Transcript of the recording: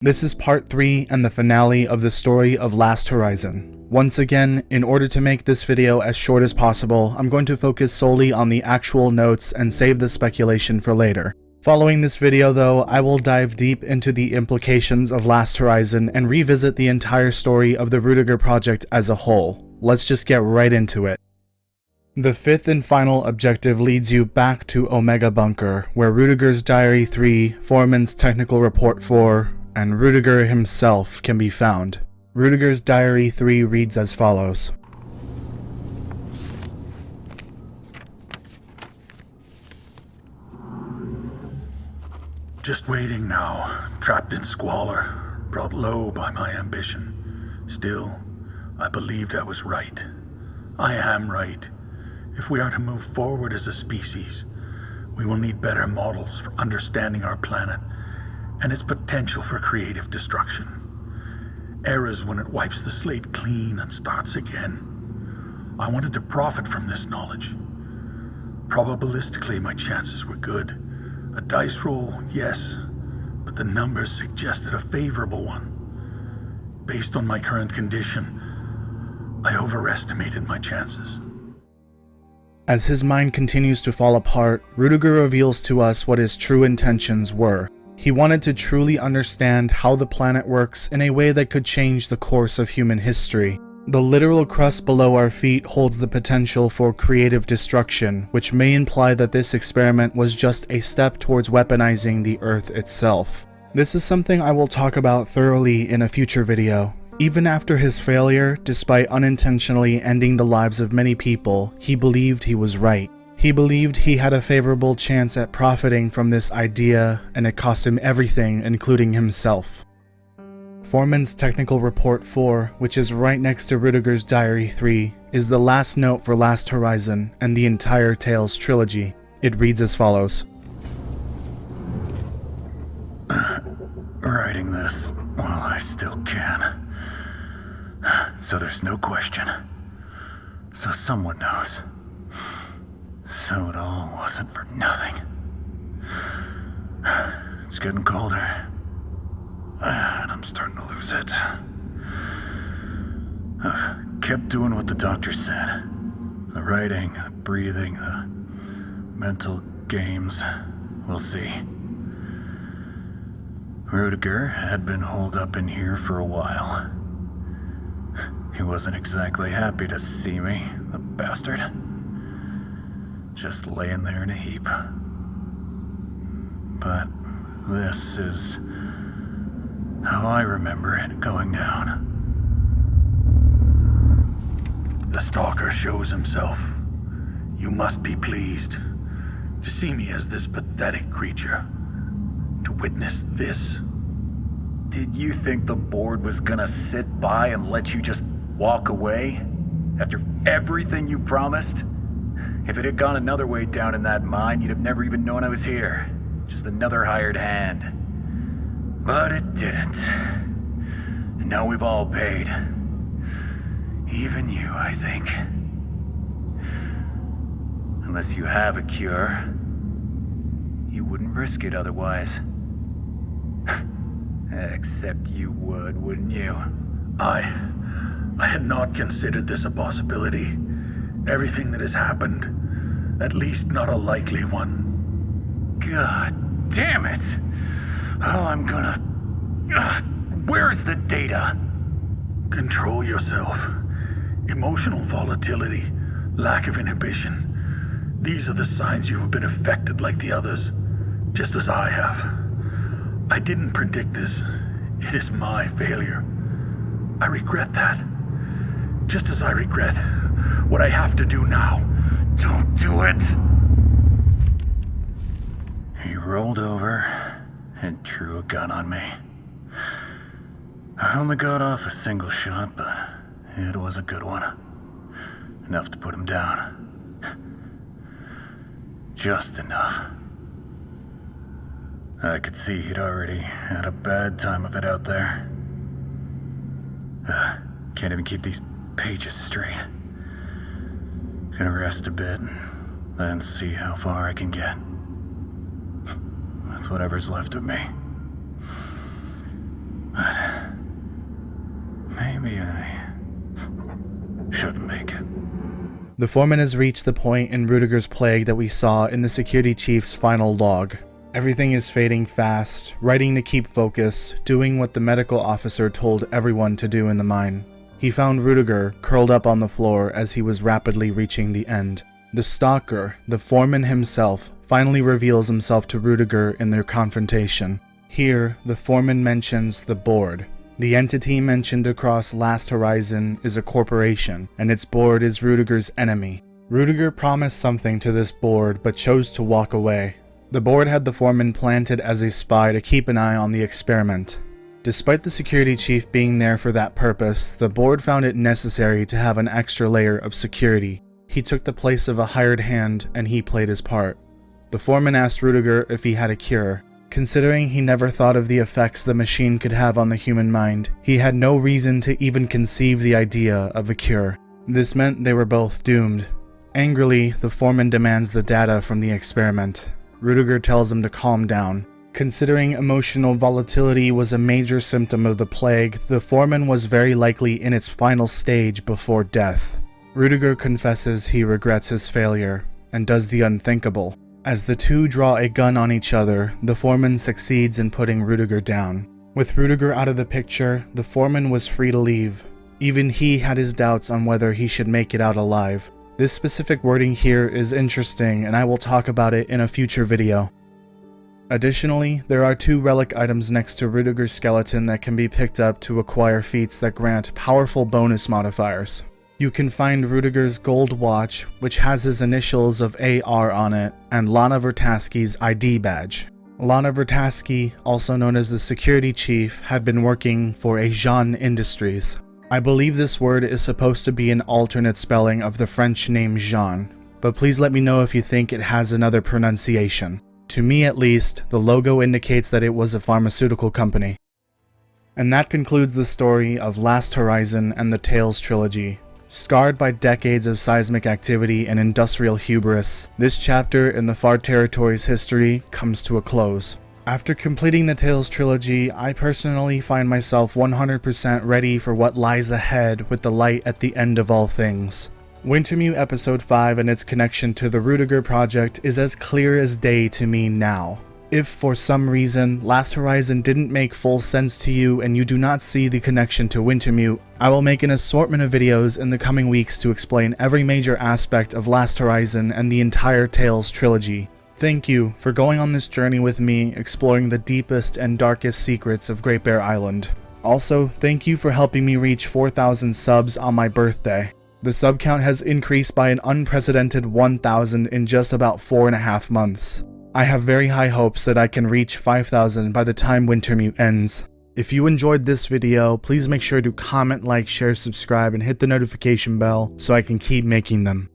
This is part 3 and the finale of the story of Last Horizon. Once again, in order to make this video as short as possible, I'm going to focus solely on the actual notes and save the speculation for later. Following this video though, I will dive deep into the implications of Last Horizon and revisit the entire story of the Rudiger project as a whole. Let's just get right into it. The fifth and final objective leads you back to Omega Bunker, where Rudigers Diary 3, Foremans Technical Report 4, and Rudiger himself can be found. Rudigers Diary 3 reads as follows. Just waiting now, trapped in squalor, brought low by my ambition. Still, I believed I was right. I am right. If we are to move forward as a species, we will need better models for understanding our planet and its potential for creative destruction. Eras when it wipes the slate clean and starts again. I wanted to profit from this knowledge. Probabilistically, my chances were good. A dice roll, yes, but the numbers suggested a favorable one. Based on my current condition, I overestimated my chances. As his mind continues to fall apart, Rudiger reveals to us what his true intentions were. He wanted to truly understand how the planet works in a way that could change the course of human history. The literal crust below our feet holds the potential for creative destruction, which may imply that this experiment was just a step towards weaponizing the Earth itself. This is something I will talk about thoroughly in a future video. Even after his failure, despite unintentionally ending the lives of many people, he believed he was right. He believed he had a favorable chance at profiting from this idea, and it cost him everything, including himself. Foremans Technical Report 4, which is right next to Rudiger's Diary 3, is the last note for Last Horizon and the entire Tales trilogy. It reads as follows. Writing this while I still can. So there's no question. So someone knows. So it all wasn't for nothing. It's getting colder. And I'm starting to lose it. I've kept doing what the doctor said. The writing, the breathing, the mental games. We'll see. Rudiger had been holed up in here for a while. He wasn't exactly happy to see me, the bastard. Just laying there in a heap. But this is how I remember it going down. The stalker shows himself. You must be pleased to see me as this pathetic creature. To witness this. Did you think the board was gonna sit by and let you just walk away? After everything you promised? If it had gone another way down in that mine, you'd have never even known I was here. Just another hired hand. But it didn't. And now we've all paid. Even you, I think. Unless you have a cure. You wouldn't risk it otherwise. Except you would, wouldn't you? I had not considered this a possibility. Everything that has happened, at least not a likely one. God damn it! Oh, I'm gonna... where's the data? Control yourself. Emotional volatility, lack of inhibition. These are the signs you have been affected like the others, just as I have. I didn't predict this. It is my failure. I regret that. Just as I regret what I have to do now. Don't do it! He rolled over and drew a gun on me. I only got off a single shot, but it was a good one. Enough to put him down. Just enough. I could see he'd already had a bad time of it out there. Can't even keep these pages straight. Gonna rest a bit, then see how far I can get. With whatever's left of me. Maybe I shouldn't make it. The foreman has reached the point in Rudiger's plague that we saw in the security chief's final log. Everything is fading fast, writing to keep focus, doing what the medical officer told everyone to do in the mine. He found Rudiger curled up on the floor as he was rapidly reaching the end. The stalker, the foreman himself, finally reveals himself to Rudiger in their confrontation. Here, the foreman mentions the board. The entity mentioned across Last Horizon is a corporation, and its board is Rudiger's enemy. Rudiger promised something to this board, but chose to walk away. The board had the foreman planted as a spy to keep an eye on the experiment. Despite the security chief being there for that purpose, the board found it necessary to have an extra layer of security. He took the place of a hired hand, and he played his part. The foreman asked Rudiger if he had a cure. Considering he never thought of the effects the machine could have on the human mind, he had no reason to even conceive the idea of a cure. This meant they were both doomed. Angrily, the foreman demands the data from the experiment. Rudiger tells him to calm down. Considering emotional volatility was a major symptom of the plague, the foreman was very likely in its final stage before death. Rudiger confesses he regrets his failure, and does the unthinkable. As the two draw a gun on each other, the foreman succeeds in putting Rudiger down. With Rudiger out of the picture, the foreman was free to leave. Even he had his doubts on whether he should make it out alive. This specific wording here is interesting, and I will talk about it in a future video. Additionally, there are 2 relic items next to Rudiger's skeleton that can be picked up to acquire feats that grant powerful bonus modifiers. You can find Rudiger's gold watch, which has his initials of AR on it, and Lana Vertaski's ID badge. Lana Vertasky, also known as the security chief, had been working for Jean Industries. I believe this word is supposed to be an alternate spelling of the French name Jean, but please let me know if you think it has another pronunciation. To me at least, the logo indicates that it was a pharmaceutical company. And that concludes the story of Last Horizon and the Tales trilogy. Scarred by decades of seismic activity and industrial hubris, this chapter in the Far Territories history comes to a close. After completing the Tales trilogy, I personally find myself 100% ready for what lies ahead with the light at the end of all things. Wintermute Episode 5 and its connection to the Rudiger project is as clear as day to me now. If for some reason Last Horizon didn't make full sense to you and you do not see the connection to Wintermute, I will make an assortment of videos in the coming weeks to explain every major aspect of Last Horizon and the entire Tales trilogy. Thank you for going on this journey with me, exploring the deepest and darkest secrets of Great Bear Island. Also, thank you for helping me reach 4,000 subs on my birthday. The sub count has increased by an unprecedented 1,000 in just about 4.5 months. I have very high hopes that I can reach 5,000 by the time Wintermute ends. If you enjoyed this video, please make sure to comment, like, share, subscribe, and hit the notification bell so I can keep making them.